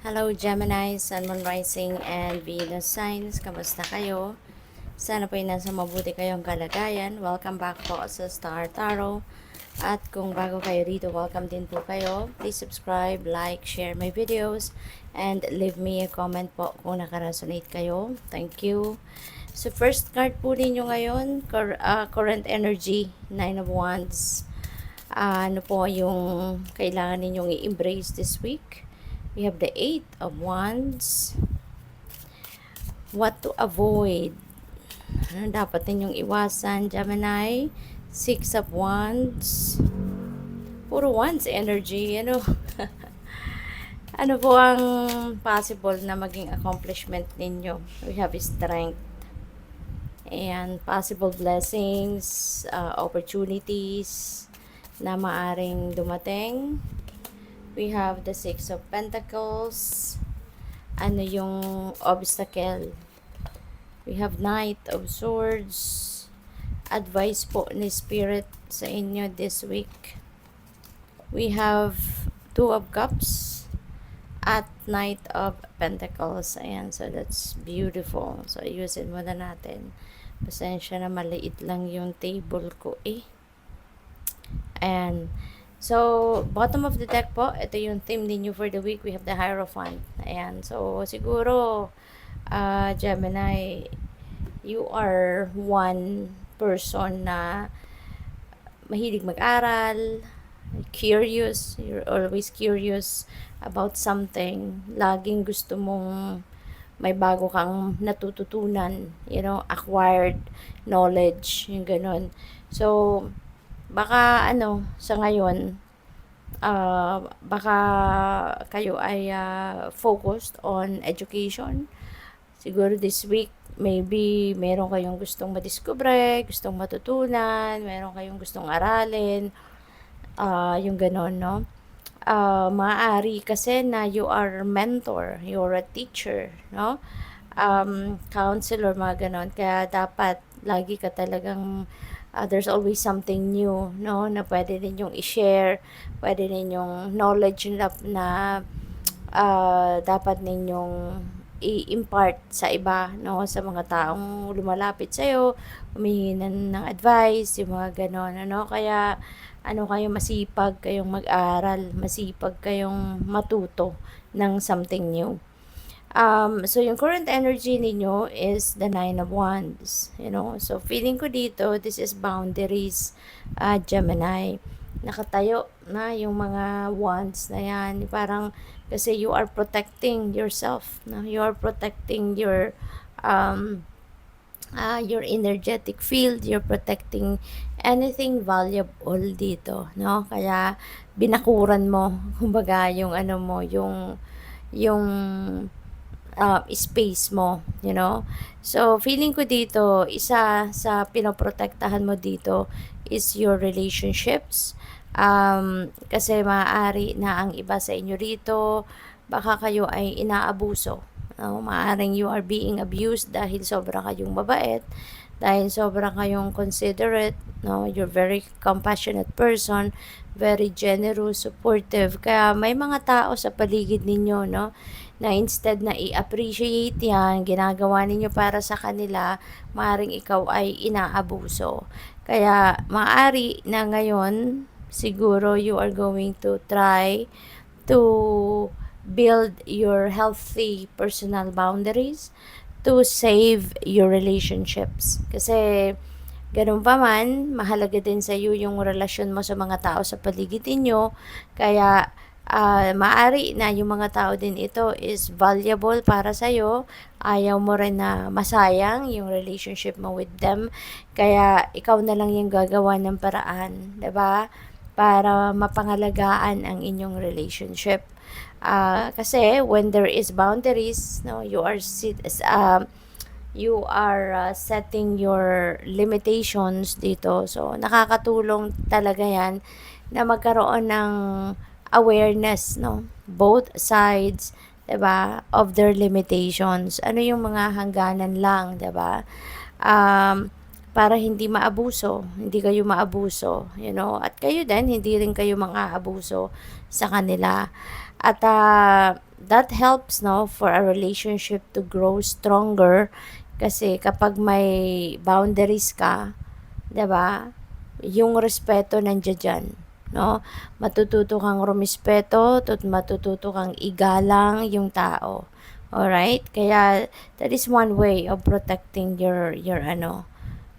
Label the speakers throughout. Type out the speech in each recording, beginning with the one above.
Speaker 1: Hello Gemini, Sun, Moon, Rising, and Venus signs. Kamusta kayo? Sana po ay nasa mabuti kayong kalagayan. Welcome back po sa Star Tarot. At kung bago kayo rito, welcome din po kayo. Please subscribe, like, share my videos, and leave me a comment po kung nakaresonate kayo. Thank you. So first card po ninyo ngayon, current energy, 9 of Wands. Ano po yung kailangan ninyong i-embrace this week? We have the 8 of Wands. What to avoid? Ano dapat ninyong iwasan, Gemini? 6 of Wands. Puro Wands energy. Ano po ang possible na maging accomplishment ninyo? We have strength. And possible blessings, opportunities na maaring dumating. We have the 6 of Pentacles. Ano yung obstacle? We have Knight of Swords. Advice po ni Spirit sa inyo this week. We have 2 of Cups at Knight of Pentacles. Ayan, so that's beautiful. So, ayusin muna natin. Pasensya na maliit lang yung table ko And so, bottom of the deck po, ito yung theme ninyo for the week. We have the Hierophant. Ayan. So, siguro, Gemini, you are one person na mahilig mag-aral, curious, you're always curious about something. Laging gusto mong may bago kang natututunan, acquired knowledge, yung ganun. So, baka sa ngayon, baka kayo ay focused on education. Siguro this week, maybe meron kayong gustong madiskubre, gustong matutunan, meron kayong gustong aralin, yung ganon, no? Maaari kasi na you are mentor, you're a teacher, no? Counselor, mga ganon. Kaya dapat lagi ka talagang there's always something new, no, na pwede ninyong i-share, pwede ninyong knowledge na dapat ninyong i-impart sa iba, no, sa mga taong lumalapit sa iyo, humihingi ng advice, yung mga ganon, kaya kayo masipag kayong mag-aral, masipag kayong matuto ng something new. So yung current energy ninyo is the 9 of Wands, So feeling ko dito, this is boundaries, Gemini. Nakatayo na yung mga wands na yan. Parang kasi you are protecting yourself, no? You are protecting your energetic field, you're protecting anything valuable dito, no? Kaya binakuran mo, kumbaga, yung yung space mo, So, feeling ko dito, isa sa pinoprotektahan mo dito is your relationships. Kasi maaari na ang iba sa inyo rito, baka kayo ay inaabuso. Maaaring you are being abused dahil sobra kayong mabait, dahil sobra kayong considerate, no? You're very compassionate person, very generous, supportive. Kaya may mga tao sa paligid ninyo, no, na instead na i-appreciate yan, ginagawa ninyo para sa kanila, maaaring ikaw ay inaabuso. Kaya maaari na ngayon, siguro you are going to try to build your healthy personal boundaries to save your relationships. Kasi ganun pa man, mahalaga din sa iyo yung relasyon mo sa mga tao sa paligid ninyo. Kaya maaari na yung mga tao din ito is valuable para sa iyo. Ayaw mo rin na masayang yung relationship mo with them. Kaya ikaw na lang yung gagawa ng paraan, 'di ba? Para mapangalagaan ang inyong relationship. Kasi when there is boundaries, no, you are setting your limitations dito. So, nakakatulong talaga yan na magkaroon ng awareness, no? Both sides, 'di ba, of their limitations. Ano yung mga hangganan lang, 'di ba? Para hindi maabuso, hindi kayo maabuso, At kayo din, hindi rin kayo mang-aabuso sa kanila. At that helps, no, for a relationship to grow stronger. Kasi kapag may boundaries ka, 'di ba? Yung respeto nandiyan diyan, no? Matututo kang rumispeto, matututo kang igalang yung tao. Alright? Kaya that is one way of protecting your ano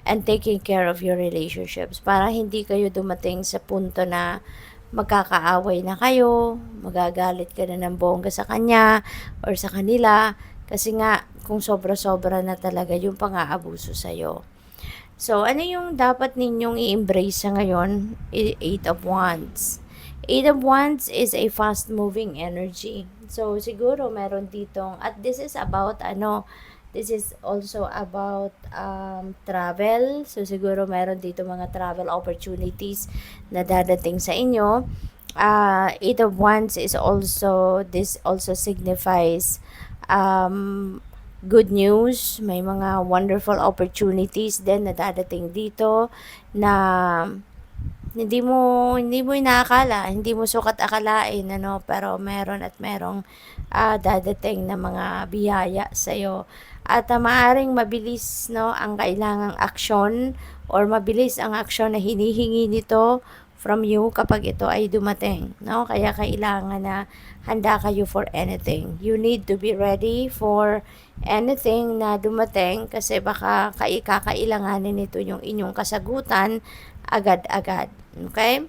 Speaker 1: and taking care of your relationships para hindi kayo dumating sa punto na magkakaaway na kayo, magagalit ka na ng bongga sa kanya or sa kanila kasi nga kung sobra-sobra na talaga yung pang-aabuso sa'yo. So, ano yung dapat ninyong i-embrace sa ngayon? Eight of Wands. Eight of Wands is a fast-moving energy. So, siguro meron ditong, at this is about this is also about travel. So, siguro meron dito mga travel opportunities na dadating sa inyo. Eight of Wands is also, this also signifies um, good news, may mga wonderful opportunities din na dadating dito na hindi mo inaakala, hindi mo sukat akalain ano, pero meron at merong dadating na mga biyaya sa iyo. At maaring mabilis, no, ang kailangang aksyon or mabilis ang aksyon na hinihingi nito from you kapag ito ay dumating, no? Kaya kailangan na handa kayo for anything. You need to be ready for anything na dumating kasi baka kakailanganin nito yung inyong kasagutan agad-agad. Okay?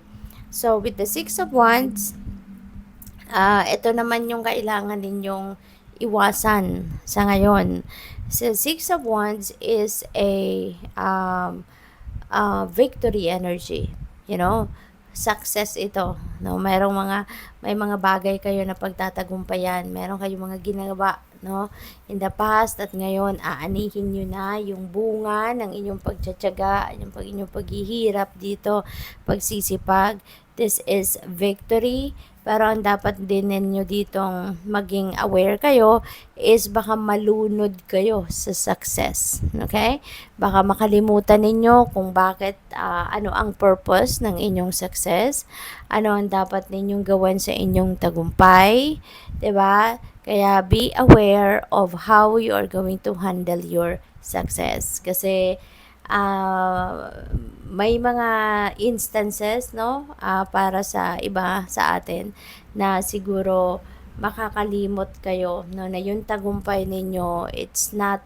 Speaker 1: So, with the Six of Wands, ito naman yung kailangan ninyong iwasan sa ngayon. So, Six of Wands is a victory energy. You know, success ito. No, may mga bagay kayo na pagtatagumpayan. Meron kayong mga ginagawa, no, in the past at ngayon aanihin niyo na yung bunga ng inyong pagtsatsaga, yung inyong paghihirap dito, pagsisipag. This is victory. Pero ang dapat din ninyo ditong maging aware kayo is baka malunod kayo sa success. Okay? Baka makalimutan ninyo kung bakit, ano ang purpose ng inyong success, ano ang dapat ninyong gawin sa inyong tagumpay, 'di ba? Kaya be aware of how you are going to handle your success. Kasi may mga instances, no, para sa iba sa atin na siguro makakalimot kayo, no, na yung tagumpay ninyo, it's not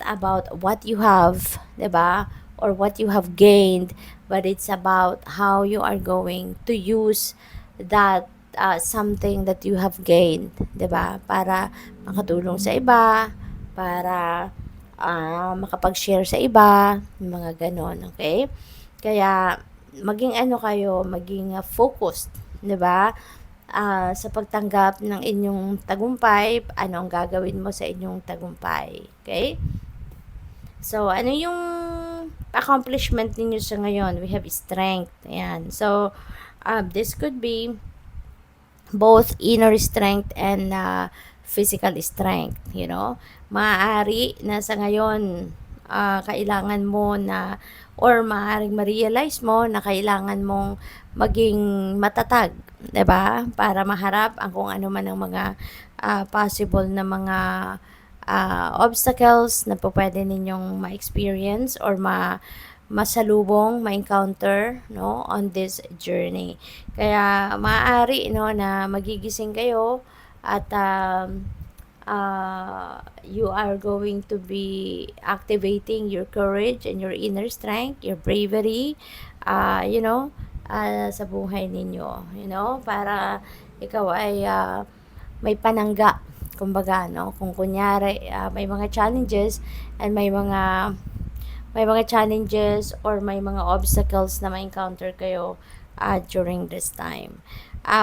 Speaker 1: about what you have, 'di ba? Or what you have gained, but it's about how you are going to use that something that you have gained, 'di ba? Para makatulong sa iba, para makapag-share sa iba, mga ganon, okay? Kaya maging ano kayo, maging focused, 'di ba? Sa pagtanggap ng inyong tagumpay, ano ang gagawin mo sa inyong tagumpay. Okay? So, ano yung accomplishment ninyo sa ngayon? We have strength. Ayan. So, this could be both inner strength and physical strength, you know. Maaari na sa ngayon, kailangan mo na or maaaring ma-realize mo na kailangan mong maging matatag, 'di ba? Para maharap ang kung ano man ang mga possible na mga obstacles na po pwede ninyong ma-experience or masalubong, ma-encounter, no, on this journey. Kaya maaari, no, na magigising kayo at you are going to be activating your courage and your inner strength, your bravery, you know, sa buhay ninyo, you know, para ikaw ay may panangga, kumbaga, no, kung kunyari may mga challenges and may mga challenges or may mga obstacles na ma-encounter kayo during this time.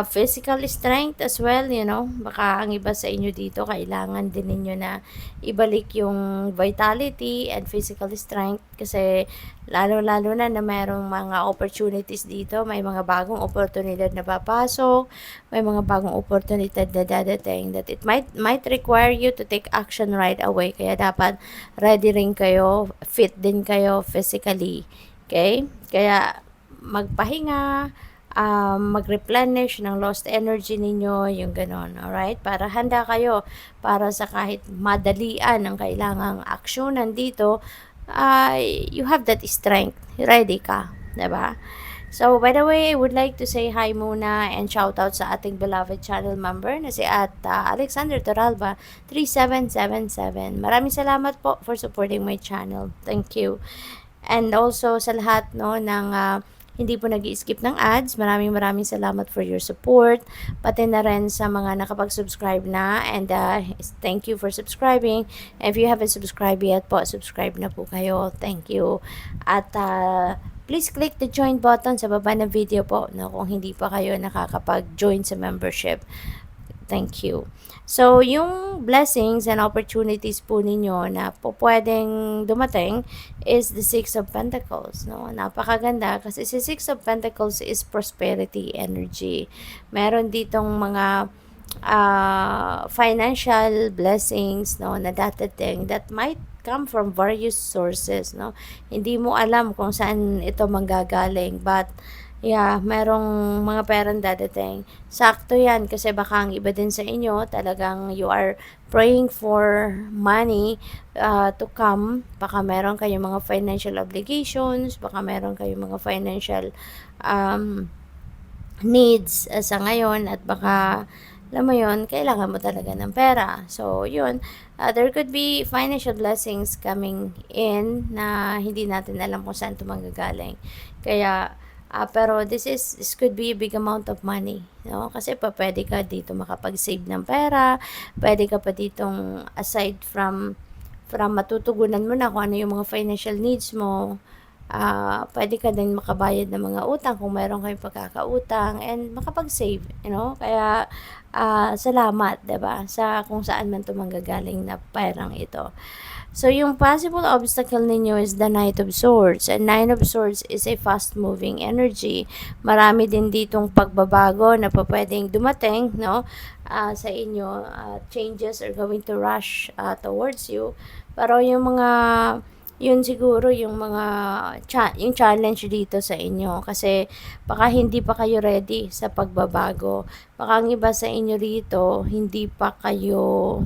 Speaker 1: Physical strength as well, you know, baka ang iba sa inyo dito, kailangan din ninyo na ibalik yung vitality and physical strength kasi lalo-lalo na mayroong mga opportunities dito, may mga bagong oportunidad na papasok, may mga bagong oportunidad na dadating that it might require you to take action right away. Kaya dapat ready rin kayo, fit din kayo physically. Okay? Kaya magpahinga, mag-replenish ng lost energy ninyo, yung ganon, alright? Para handa kayo para sa kahit madalian ang kailangang aksyonan dito, you have that strength, ready ka, diba? So, by the way, I would like to say hi muna and shout out sa ating beloved channel member na si Alexander Toralba 3777. Maraming salamat po for supporting my channel. Thank you. And also sa lahat no ng hindi po nag-skip ng ads, maraming salamat for your support. Pati na rin sa mga nakapag-subscribe na and thank you for subscribing. And if you haven't subscribed yet po, subscribe na po kayo. Thank you. At please click the join button sa baba ng video po no, kung hindi pa kayo nakakapag-join sa membership. Thank you. So, yung blessings and opportunities po ninyo na po pwedeng dumating is the Six of Pentacles. No? Napakaganda kasi si Six of Pentacles is prosperity energy. Meron ditong mga financial blessings no, na dadating that might come from various sources. No? Hindi mo alam kung saan ito manggagaling but yeah, merong mga perang dadating. Sakto yan kasi baka ang iba din sa inyo, talagang you are praying for money to come. Baka meron kayong mga financial obligations, baka meron kayong mga financial needs sa ngayon at baka alam mo yun, kailangan mo talaga ng pera. So, yun, there could be financial blessings coming in na hindi natin alam kung saan ito manggagaling. Kaya, pero this could be a big amount of money, no? Kasi pwede ka dito makapag-save ng pera, pwede ka pa ditong aside from matutugunan mo na kung ano yung mga financial needs mo, pwede ka din makabayad ng mga utang kung mayroon kayong pagkakautang and makapag-save, you know? Kaya, salamat, 'di ba? Sa kung saan man 'to manggagaling na perang ito. So, yung possible obstacle ninyo is the Knight of Swords. And Nine of Swords is a fast-moving energy. Marami din ditong pagbabago na pwedeng dumating, no? Sa inyo, changes are going to rush towards you. Pero yung mga yun siguro yung mga yung challenge dito sa inyo kasi baka hindi pa kayo ready sa pagbabago. Baka ang iba sa inyo rito hindi pa kayo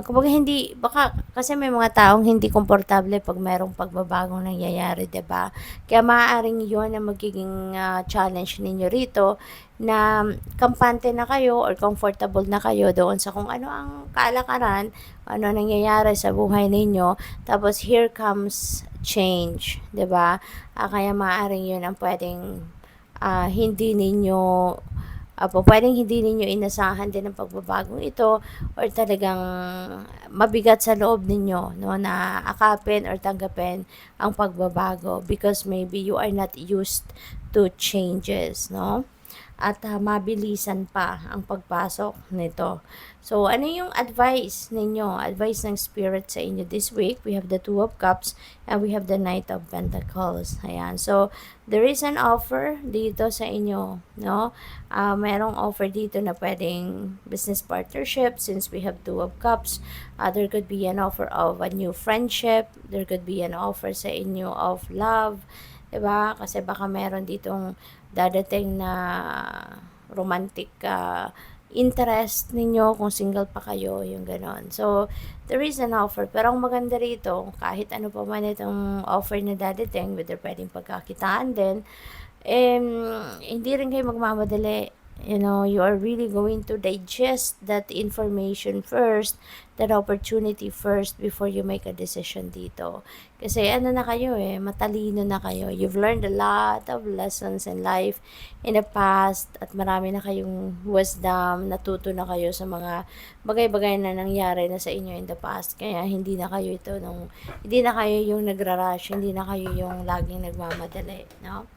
Speaker 1: kumbaga hindi, baka, kasi may mga taong hindi komportable pag mayroong pagbabagong nangyayari, 'di ba? Kaya maaaring 'yon ang magiging challenge ninyo rito na kampante na kayo or comfortable na kayo doon sa kung ano ang kalakaran, ano nangyayari sa buhay ninyo, tapos here comes change, 'di ba? Kaya maaaring 'yon ang pwedeng hindi ninyo pwedeng hindi ninyo inasahan din ang pagbabagong ito or talagang mabigat sa loob ninyo no, na akapin or tanggapin ang pagbabago because maybe you are not used to changes, no? At mabilisan pa ang pagpasok nito. So, ano yung advice ninyo? Advice ng Spirit sa inyo this week? We have the Two of Cups and we have the Knight of Pentacles. Ayan. So, there is an offer dito sa inyo, no? Merong offer dito na pwedeng business partnership since we have Two of Cups. There could be an offer of a new friendship. There could be an offer sa inyo of love. Diba? Kasi baka meron ditong dadating na romantic interest ninyo kung single pa kayo, yung ganon. So, there is an offer. Pero ang maganda rito, kahit ano pa man itong offer na dadating, whether pwedeng pagkakitaan din, hindi rin kayo magmamadali. You know, you are really going to digest that information first, that opportunity first before you make a decision dito. Kasi ano na kayo matalino na kayo. You've learned a lot of lessons in life in the past at marami na kayong wisdom, natuto na kayo sa mga bagay-bagay na nangyari na sa inyo in the past. Kaya hindi na kayo hindi na kayo yung nagra-rush, hindi na kayo yung laging nagmamadali, no?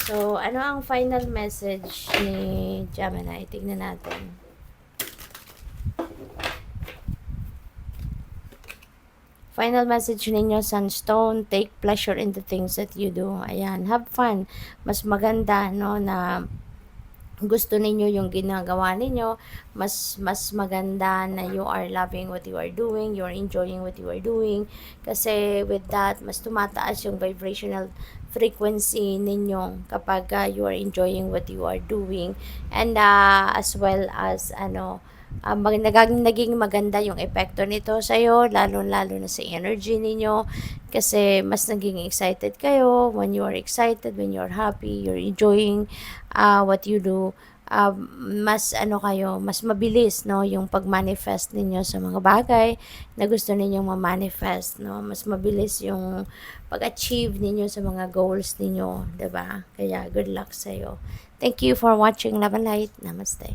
Speaker 1: So, ano ang final message ni Gemini? Tignan natin. Final message ninyo, Sunstone, take pleasure in the things that you do. Ayan, have fun. Mas maganda, no, na gusto ninyo yung ginagawa ninyo, mas maganda na you are loving what you are doing, you are enjoying what you are doing, kasi with that mas tumataas yung vibrational frequency ninyo kapag you are enjoying what you are doing, and as well as naging maganda yung epekto nito sa iyo, lalo na sa energy ninyo, kasi mas naging excited kayo. When you are excited, when you are happy, you're enjoying what you do, mas kayo, mas mabilis, no, yung pag-manifest ninyo sa mga bagay na gusto ninyong ma-manifest, no, mas mabilis yung pag-achieve ninyo sa mga goals ninyo, 'di ba? Kaya good luck sa iyo. Thank you for watching. Love and light. Namaste.